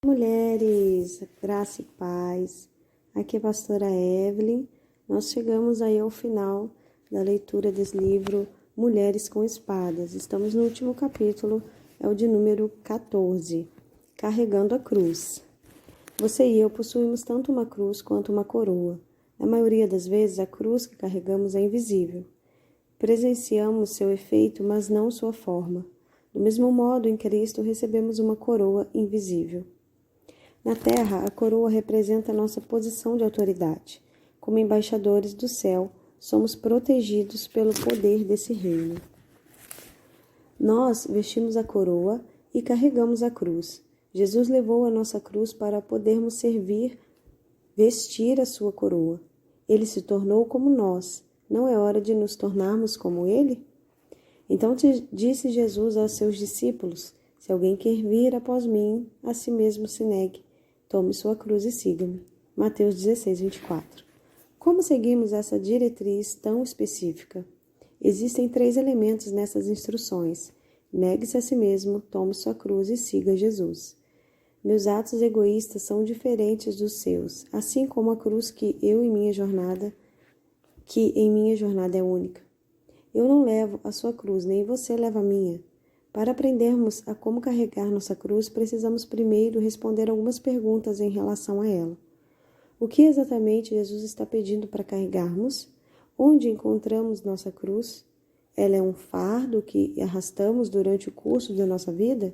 Mulheres, graça e paz. Aqui é a pastora Evelyn. Nós chegamos aí ao final da leitura desse livro Mulheres com Espadas. Estamos no último capítulo, é o de número 14, Carregando a Cruz. Você e eu possuímos tanto uma cruz quanto uma coroa. Na maioria das vezes, a cruz que carregamos é invisível. Presenciamos seu efeito, mas não sua forma. Do mesmo modo, em Cristo, recebemos uma coroa invisível. Na terra, a coroa representa a nossa posição de autoridade. Como embaixadores do céu, somos protegidos pelo poder desse reino. Nós vestimos a coroa e carregamos a cruz. Jesus levou a nossa cruz para podermos vestir a sua coroa. Ele se tornou como nós. Não é hora de nos tornarmos como ele? Então disse Jesus aos seus discípulos: se alguém quer vir após mim, a si mesmo se negue. Tome sua cruz e siga-me. Mateus 16, 24. Como seguimos essa diretriz tão específica? Existem 3 elementos nessas instruções. Negue-se a si mesmo, tome sua cruz e siga Jesus. Meus atos egoístas são diferentes dos seus, assim como a cruz que em minha jornada é única. Eu não levo a sua cruz, nem você leva a minha. Para aprendermos a como carregar nossa cruz, precisamos primeiro responder algumas perguntas em relação a ela. O que exatamente Jesus está pedindo para carregarmos? Onde encontramos nossa cruz? Ela é um fardo que arrastamos durante o curso da nossa vida?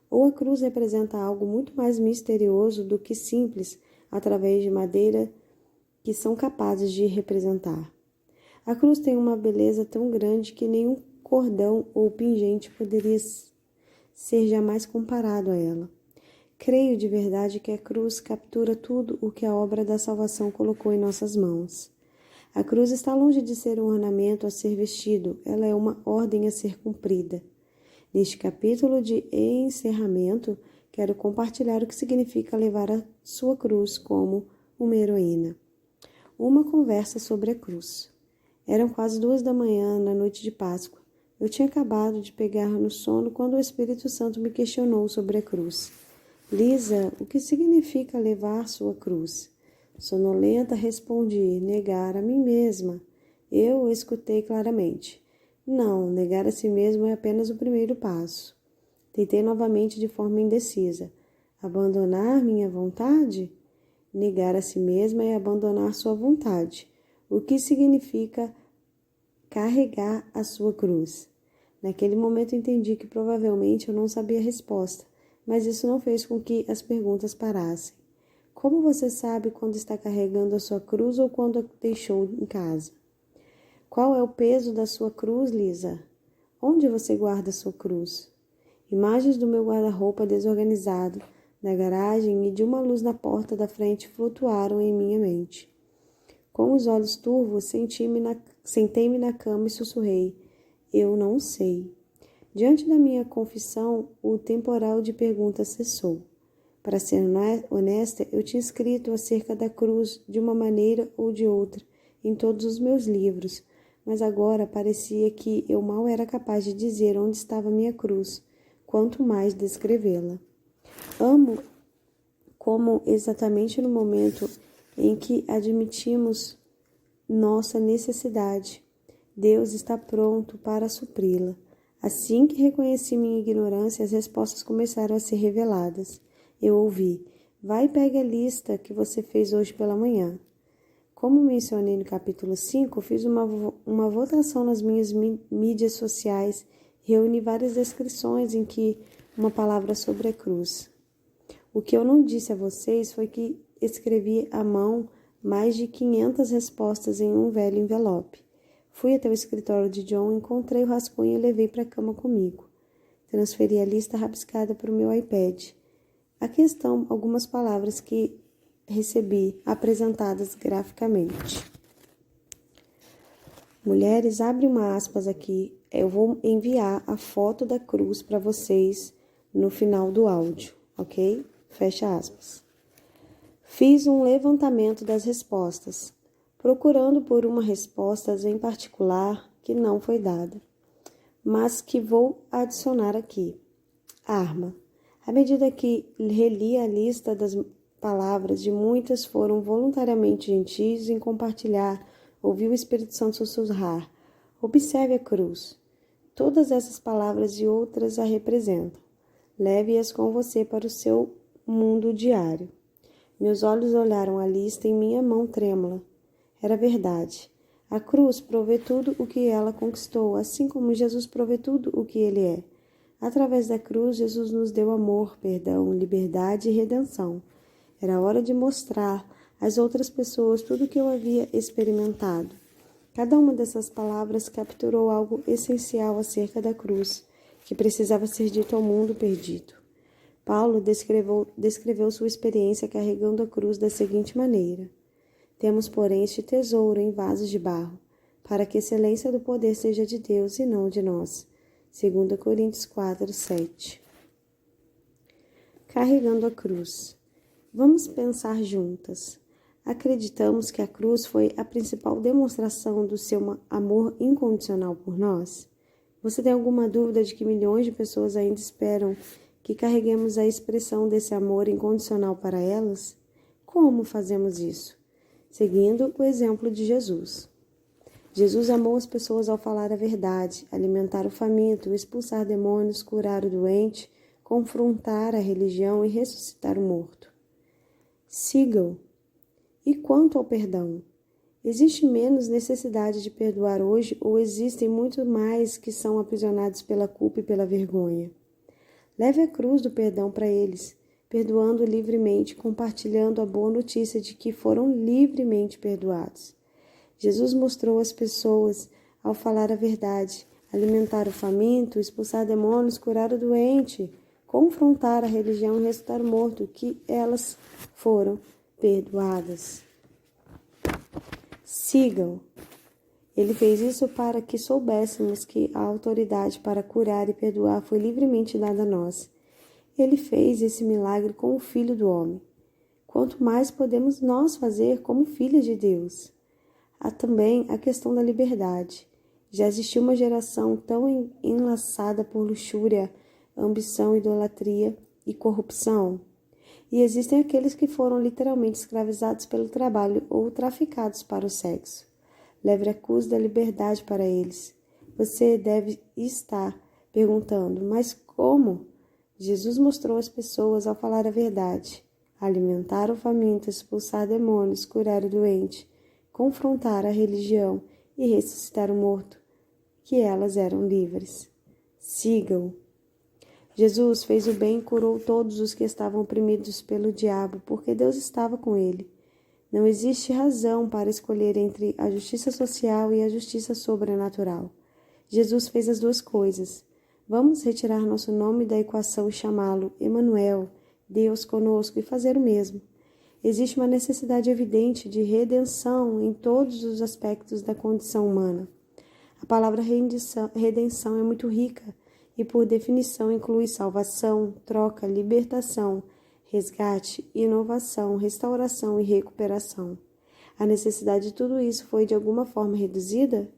Ou a cruz representa algo muito mais misterioso do que simples, através de madeira, que são capazes de representar? A cruz tem uma beleza tão grande que nenhum cordão ou pingente poderia ser jamais comparado a ela. Creio de verdade que a cruz captura tudo o que a obra da salvação colocou em nossas mãos. A cruz está longe de ser um ornamento a ser vestido, ela é uma ordem a ser cumprida. Neste capítulo de encerramento, quero compartilhar o que significa levar a sua cruz como uma heroína. Uma conversa sobre a cruz. Eram quase 2 da manhã, na noite de Páscoa. Eu tinha acabado de pegar no sono quando o Espírito Santo me questionou sobre a cruz. Lisa, o que significa levar sua cruz? Sonolenta, respondi: negar a mim mesma. Eu o escutei claramente. Não, negar a si mesmo é apenas o primeiro passo. Tentei novamente de forma indecisa. Abandonar minha vontade? Negar a si mesma é abandonar sua vontade. O que significa carregar a sua cruz? Naquele momento entendi que provavelmente eu não sabia a resposta, mas isso não fez com que as perguntas parassem. Como você sabe quando está carregando a sua cruz ou quando a deixou em casa? Qual é o peso da sua cruz, Lisa? Onde você guarda a sua cruz? Imagens do meu guarda-roupa desorganizado, da garagem e de uma luz na porta da frente flutuaram em minha mente. Com os olhos turvos, sentei-me na cama e sussurrei: eu não sei. Diante da minha confissão, o temporal de perguntas cessou. Para ser honesta, eu tinha escrito acerca da cruz de uma maneira ou de outra em todos os meus livros, mas agora parecia que eu mal era capaz de dizer onde estava minha cruz, quanto mais descrevê-la. Amo como exatamente no momento em que admitimos nossa necessidade, Deus está pronto para supri-la. Assim que reconheci minha ignorância, as respostas começaram a ser reveladas. Eu ouvi: vai e pegue a lista que você fez hoje pela manhã. Como mencionei no capítulo 5, fiz uma votação nas minhas mídias sociais, reuni várias descrições em que uma palavra sobre a cruz. O que eu não disse a vocês foi que escrevi à mão mais de 500 respostas em um velho envelope. Fui até o escritório de John, encontrei o rascunho e levei para a cama comigo. Transferi a lista rabiscada para o meu iPad. Aqui estão algumas palavras que recebi, apresentadas graficamente. Mulheres, abre uma aspas aqui. Eu vou enviar a foto da cruz para vocês no final do áudio, ok? Fecha aspas. Fiz um levantamento das respostas, procurando por uma resposta em particular que não foi dada, mas que vou adicionar aqui. Arma. À medida que relia a lista das palavras, de muitas foram voluntariamente gentis em compartilhar, ouviu o Espírito Santo sussurrar: observe a cruz. Todas essas palavras e outras a representam. Leve-as com você para o seu mundo diário. Meus olhos olharam a lista em minha mão trêmula. Era verdade. A cruz provê tudo o que ela conquistou, assim como Jesus provê tudo o que ele é. Através da cruz, Jesus nos deu amor, perdão, liberdade e redenção. Era hora de mostrar às outras pessoas tudo o que eu havia experimentado. Cada uma dessas palavras capturou algo essencial acerca da cruz, que precisava ser dito ao mundo perdido. Paulo descreveu sua experiência carregando a cruz da seguinte maneira: temos, porém, este tesouro em vasos de barro, para que a excelência do poder seja de Deus e não de nós. 2 Coríntios 4, 7. Carregando a cruz. Vamos pensar juntas. Acreditamos que a cruz foi a principal demonstração do seu amor incondicional por nós? Você tem alguma dúvida de que milhões de pessoas ainda esperam que carreguemos a expressão desse amor incondicional para elas? Como fazemos isso? Seguindo o exemplo de Jesus. Jesus amou as pessoas ao falar a verdade, alimentar o faminto, expulsar demônios, curar o doente, confrontar a religião e ressuscitar o morto. Sigam. E quanto ao perdão? Existe menos necessidade de perdoar hoje ou existem muito mais que são aprisionados pela culpa e pela vergonha? Leve a cruz do perdão para eles, perdoando livremente, compartilhando a boa notícia de que foram livremente perdoados. Jesus mostrou às pessoas, ao falar a verdade, alimentar o faminto, expulsar demônios, curar o doente, confrontar a religião e ressuscitar o morto, que elas foram perdoadas. Sigam. Ele fez isso para que soubéssemos que a autoridade para curar e perdoar foi livremente dada a nós. Ele fez esse milagre com o Filho do Homem. Quanto mais podemos nós fazer como filhos de Deus? Há também a questão da liberdade. Já existiu uma geração tão enlaçada por luxúria, ambição, idolatria e corrupção? E existem aqueles que foram literalmente escravizados pelo trabalho ou traficados para o sexo. Leve a cruz da liberdade para eles. Você deve estar perguntando, mas como? Jesus mostrou às pessoas ao falar a verdade, alimentar o faminto, expulsar demônios, curar o doente, confrontar a religião e ressuscitar o morto, que elas eram livres. Sigam. Jesus fez o bem e curou todos os que estavam oprimidos pelo diabo, porque Deus estava com ele. Não existe razão para escolher entre a justiça social e a justiça sobrenatural. Jesus fez as duas coisas. Vamos retirar nosso nome da equação e chamá-lo Emanuel, Deus conosco, e fazer o mesmo. Existe uma necessidade evidente de redenção em todos os aspectos da condição humana. A palavra redenção é muito rica e, por definição, inclui salvação, troca, libertação, resgate, inovação, restauração e recuperação. A necessidade de tudo isso foi de alguma forma reduzida?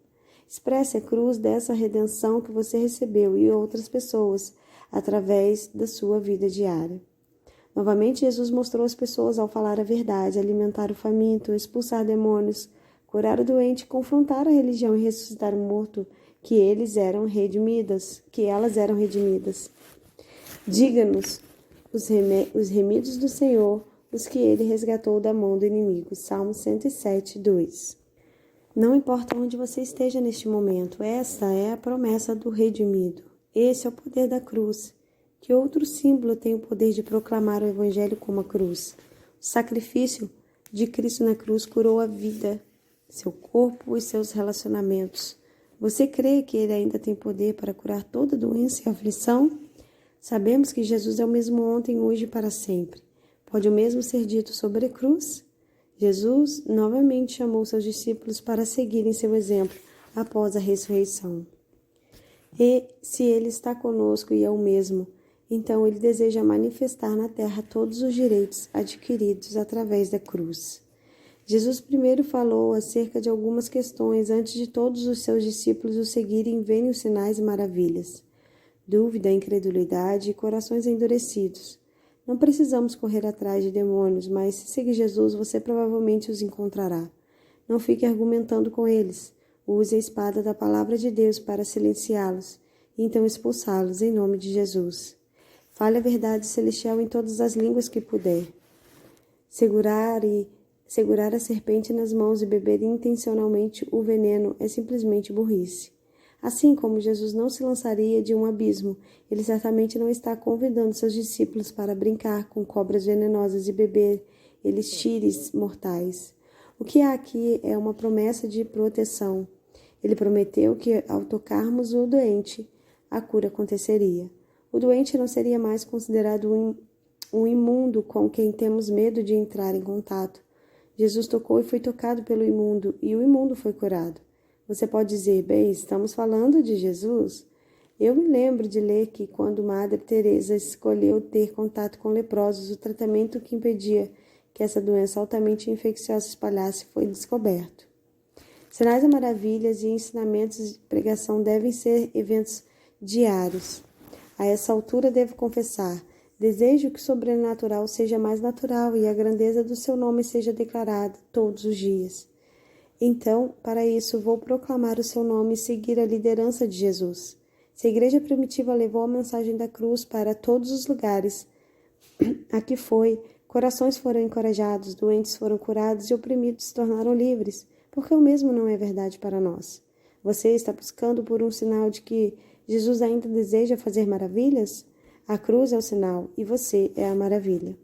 Expresse a cruz dessa redenção que você recebeu e outras pessoas através da sua vida diária. Novamente, Jesus mostrou às pessoas ao falar a verdade, alimentar o faminto, expulsar demônios, curar o doente, confrontar a religião e ressuscitar o morto, que elas eram redimidas. Diga-nos os remidos do Senhor, os que ele resgatou da mão do inimigo. Salmo 107, 2. Não importa onde você esteja neste momento, essa é a promessa do redimido. Esse é o poder da cruz. Que outro símbolo tem o poder de proclamar o Evangelho como a cruz? O sacrifício de Cristo na cruz curou a vida, seu corpo e seus relacionamentos. Você crê que ele ainda tem poder para curar toda doença e aflição? Sabemos que Jesus é o mesmo ontem, hoje e para sempre. Pode o mesmo ser dito sobre a cruz? Jesus novamente chamou seus discípulos para seguirem seu exemplo após a ressurreição. E se ele está conosco e é o mesmo, então ele deseja manifestar na terra todos os direitos adquiridos através da cruz. Jesus primeiro falou acerca de algumas questões antes de todos os seus discípulos o seguirem e verem os sinais e maravilhas. dúvida, incredulidade e corações endurecidos. Não precisamos correr atrás de demônios, mas se seguir Jesus, você provavelmente os encontrará. Não fique argumentando com eles. Use a espada da palavra de Deus para silenciá-los e então expulsá-los em nome de Jesus. Fale a verdade celestial em todas as línguas que puder. Segurar a serpente nas mãos e beber intencionalmente o veneno é simplesmente burrice. Assim como Jesus não se lançaria de um abismo, ele certamente não está convidando seus discípulos para brincar com cobras venenosas e beber elixires mortais. O que há aqui é uma promessa de proteção. Ele prometeu que, ao tocarmos o doente, a cura aconteceria. O doente não seria mais considerado um imundo com quem temos medo de entrar em contato. Jesus tocou e foi tocado pelo imundo, e o imundo foi curado. Você pode dizer, bem, estamos falando de Jesus? Eu me lembro de ler que quando Madre Teresa escolheu ter contato com leprosos, o tratamento que impedia que essa doença altamente infecciosa se espalhasse foi descoberto. Sinais e maravilhas e ensinamentos de pregação devem ser eventos diários. A essa altura devo confessar, desejo que o sobrenatural seja mais natural e a grandeza do seu nome seja declarada todos os dias. Então, para isso, vou proclamar o seu nome e seguir a liderança de Jesus. Se a igreja primitiva levou a mensagem da cruz para todos os lugares a que foi, corações foram encorajados, doentes foram curados e oprimidos se tornaram livres, porque o mesmo não é verdade para nós. Você está buscando por um sinal de que Jesus ainda deseja fazer maravilhas? A cruz é o sinal e você é a maravilha.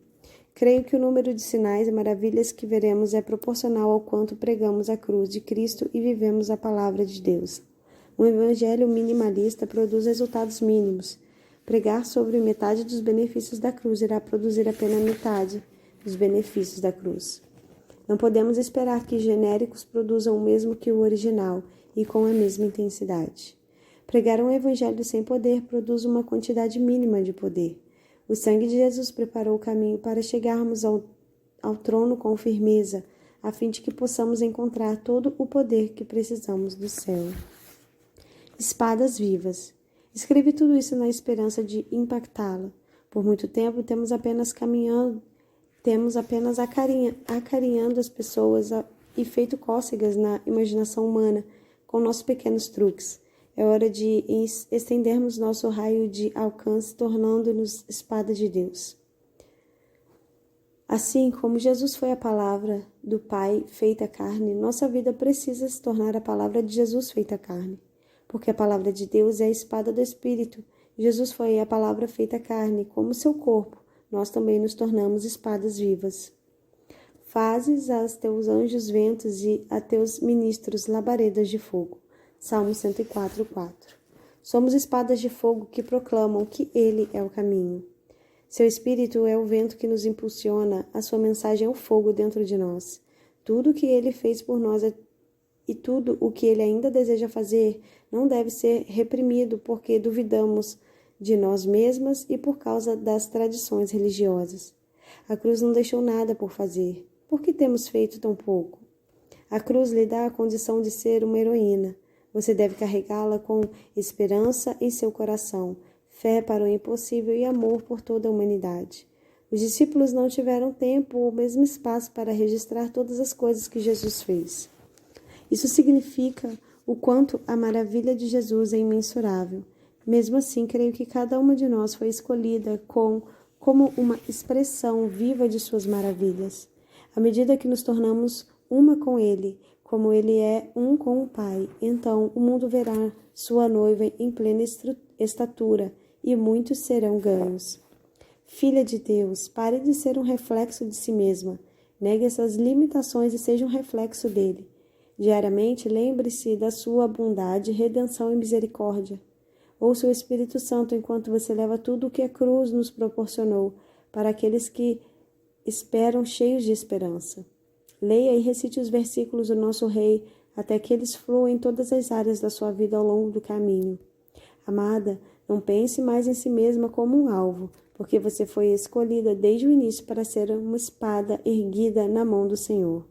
Creio que o número de sinais e maravilhas que veremos é proporcional ao quanto pregamos a cruz de Cristo e vivemos a palavra de Deus. Um evangelho minimalista produz resultados mínimos. Pregar sobre metade dos benefícios da cruz irá produzir apenas metade dos benefícios da cruz. Não podemos esperar que genéricos produzam o mesmo que o original e com a mesma intensidade. Pregar um evangelho sem poder produz uma quantidade mínima de poder. O sangue de Jesus preparou o caminho para chegarmos ao trono com firmeza, a fim de que possamos encontrar todo o poder que precisamos do céu. Espadas vivas. Escrevi tudo isso na esperança de impactá-la. Por muito tempo temos apenas acarinhando as pessoas e feito cócegas na imaginação humana com nossos pequenos truques. É hora de estendermos nosso raio de alcance, tornando-nos espada de Deus. Assim como Jesus foi a palavra do Pai feita carne, nossa vida precisa se tornar a palavra de Jesus feita carne. Porque a palavra de Deus é a espada do Espírito. Jesus foi a palavra feita carne, como seu corpo. Nós também nos tornamos espadas vivas. Fazes aos teus anjos ventos e a teus ministros labaredas de fogo. Salmo 104:4. Somos espadas de fogo que proclamam que Ele é o caminho. Seu Espírito é o vento que nos impulsiona, a sua mensagem é o fogo dentro de nós. Tudo o que Ele fez por nós e tudo o que Ele ainda deseja fazer não deve ser reprimido porque duvidamos de nós mesmas e por causa das tradições religiosas. A cruz não deixou nada por fazer. Por que temos feito tão pouco? A cruz lhe dá a condição de ser uma heroína. Você deve carregá-la com esperança em seu coração, fé para o impossível e amor por toda a humanidade. Os discípulos não tiveram tempo ou mesmo espaço para registrar todas as coisas que Jesus fez. Isso significa o quanto a maravilha de Jesus é imensurável. Mesmo assim, creio que cada uma de nós foi escolhida como uma expressão viva de suas maravilhas. À medida que nos tornamos uma com Ele, como Ele é um com o Pai, então o mundo verá sua noiva em plena estatura e muitos serão ganhos. Filha de Deus, pare de ser um reflexo de si mesma. Negue essas limitações e seja um reflexo dele. Diariamente, lembre-se da sua bondade, redenção e misericórdia. Ouça o Espírito Santo enquanto você leva tudo o que a cruz nos proporcionou para aqueles que esperam cheios de esperança. Leia e recite os versículos do nosso Rei até que eles fluam em todas as áreas da sua vida ao longo do caminho. Amada, não pense mais em si mesma como um alvo, porque você foi escolhida desde o início para ser uma espada erguida na mão do Senhor.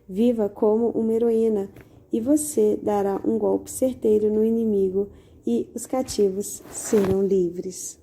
Viva como uma heroína e você dará um golpe certeiro no inimigo e os cativos serão livres.